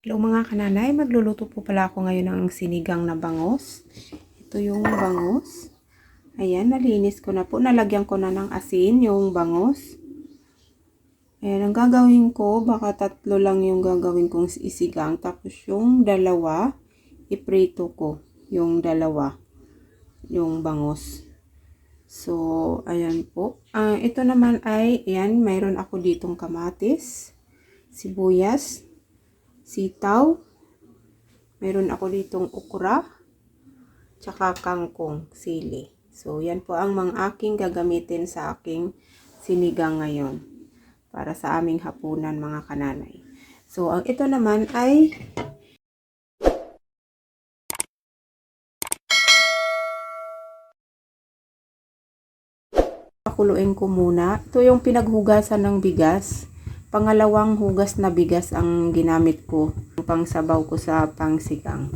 Hello mga kananay, magluluto po pala ako ngayon ng sinigang na bangus. Ito yung bangus. Ayan, nalinis ko na po. Nalagyan ko na ng asin yung bangus. Ayan, ang gagawin ko, baka 3 lang yung gagawin kong isigang. Tapos yung dalawa, iprito ko yung dalawa, yung bangus. So, ayan po. Ito naman ay, ayan, mayroon ako ditong kamatis, sibuyas, sitaw, meron ako ditong okra, tsaka kangkong, sili. So, yan po ang mga aking gagamitin sa aking sinigang ngayon para sa aming hapunan mga kananay. So, ang ito naman ay pakuluin ko muna. Ito yung pinaghugasan ng bigas. Pangalawang hugas na bigas ang ginamit ko pang sabaw ko sa pangsigang.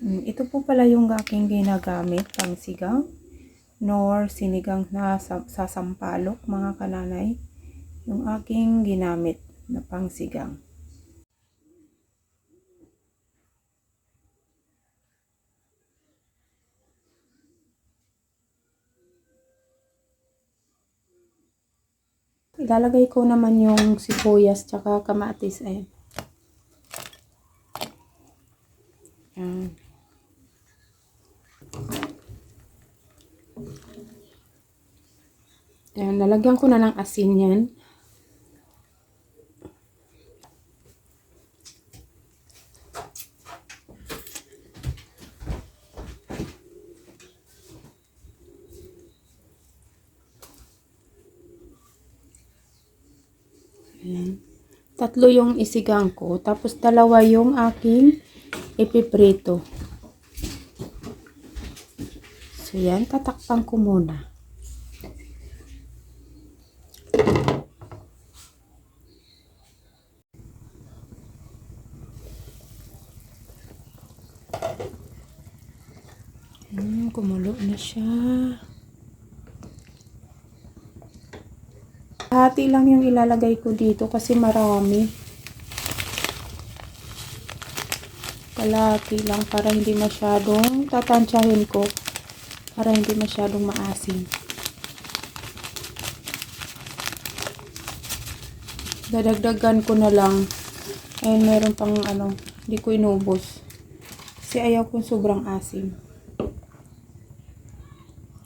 Ito po pala yung aking ginagamit pangsigang nor sinigang na sasampalok mga kananay. Yung aking ginamit na pangsigang. Ilalagay ko naman yung sibuyas tsaka kamatis. Ayan. Ayan. Ayan, lalagyan ko na ng asin yan. Ayan. 3 yung isigang ko, tapos 2 yung aking ipiprito. So yan, tatakpan ko muna. Kumulo na siya. Hati lang yung ilalagay ko dito kasi marami. Kalahati lang para hindi masyadong tatansyahin ko. Para hindi masyadong maasim. Dadagdagan ko na lang. Ayun, meron pang hindi ko inubos. Kasi ayaw kong sobrang asim.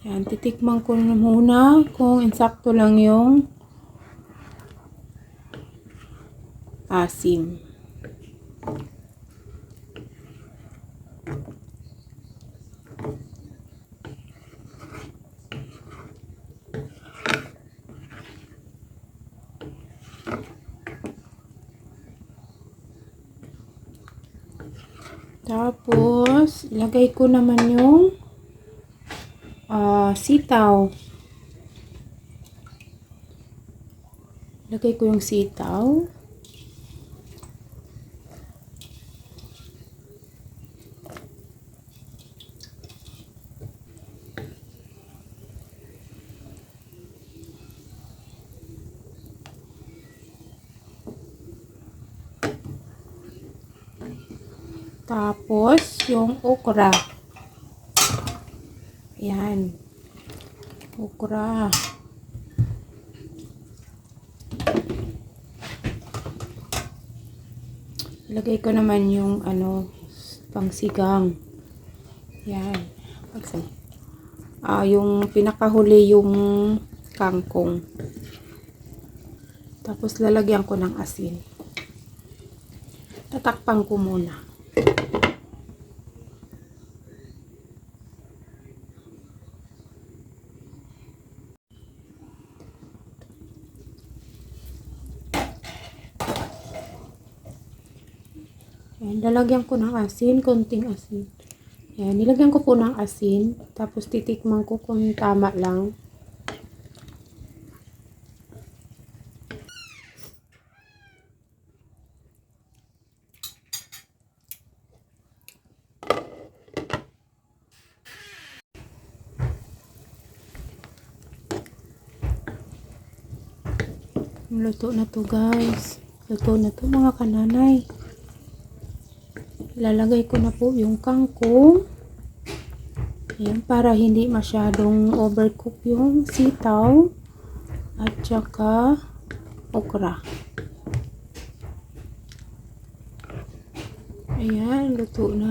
Yan, titikman ko na muna kung insakto lang yung asim. Tapos, ilagay ko naman yung sitaw. Ilagay ko yung sitaw. Tapos, yung okra. Ayan. Okra. Ilagay ko naman yung pangsigang. Ayan. Yung pinakahuli yung kangkong. Tapos, lalagyan ko ng asin. Tatakpan ko muna. Ayan, lalagyan ko ng asin, konting asin. Ayan, nilagyan ko po ng asin, tapos titikman ko kung tama lang. Luto na to guys. Luto na to mga kananay. Ilalagay ko na po yung kangkong. Ayan, para hindi masyadong overcook yung sitaw. At saka okra. Ayan, luto na.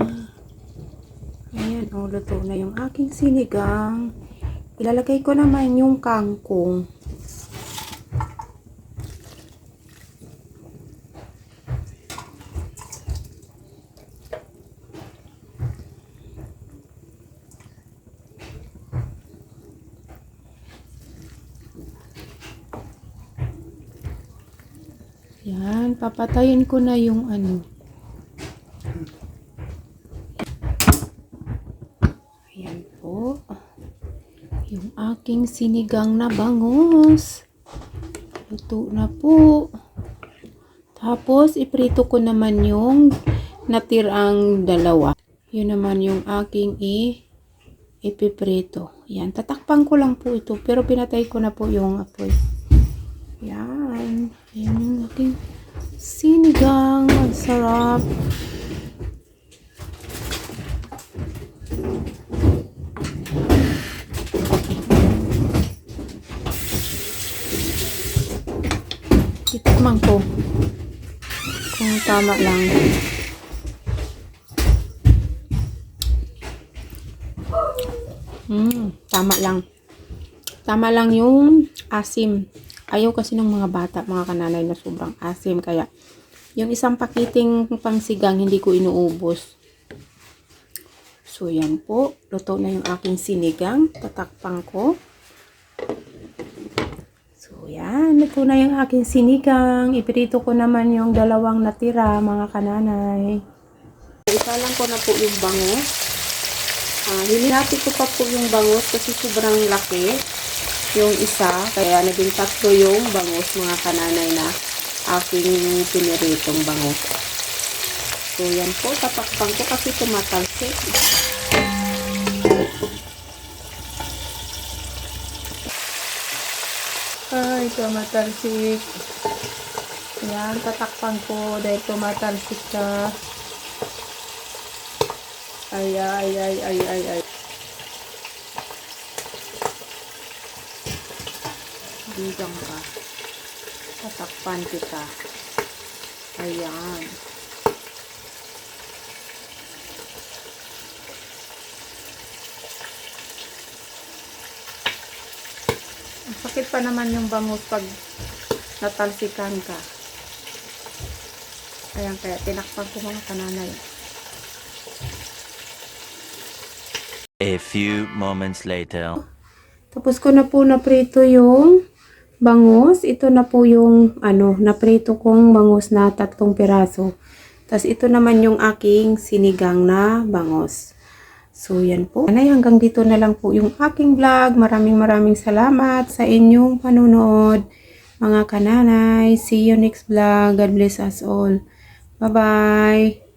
Ayan, luto na yung aking sinigang. Ilalagay ko naman yung kangkong. Ayan, papatayin ko na yung ano. Ayan po. Yung aking sinigang na bangus. Luto na po. Tapos, iprito ko naman yung natirang dalawa. Yun naman yung aking ipiprito. Yan, tatakpan ko lang po ito. Pero pinatay ko na po yung apoy. Yan. Yan yung aking sinigang. Ang sarap. Titikman ko kung tama lang. Tama lang. Tama lang yung asim. Ayaw kasi ng mga bata, mga kananay, na sobrang asim. Kaya yung isang pakiting pangsigang hindi ko inuubos. So yan po. Luto na yung aking sinigang. Tatakpan ko. Yan, ito na yung aking sinigang. Iprito ko naman yung dalawang natira, mga kananay. Isa lang ko na po yung bangus. Hinihati ko pa po yung bangus kasi sobrang laki yung isa. Kaya naging tatlo yung bangus, mga kananay, na aking piniritong bangus. So yan po, tatakpan ko kasi tumatalsik. Ay, tumatalsik. Yan, tatakpan ko dahil tumatalsik ka. Ay. Bigang ka. Tatakpan kita. Ayan. Sakit pa naman yung bangus pag natalsikan ka. Ayan, kaya tinakpan ko, mga kananay. A few moments later. Tapos ko na po naprito yung bangus. Ito na po yung naprito kong bangus na 3 piraso. Tapos ito naman yung aking sinigang na bangus. So, yan po. Hanggang dito na lang po yung aking vlog. Maraming salamat sa inyong panunood, mga kananay. See you next vlog. God bless us all. Bye-bye.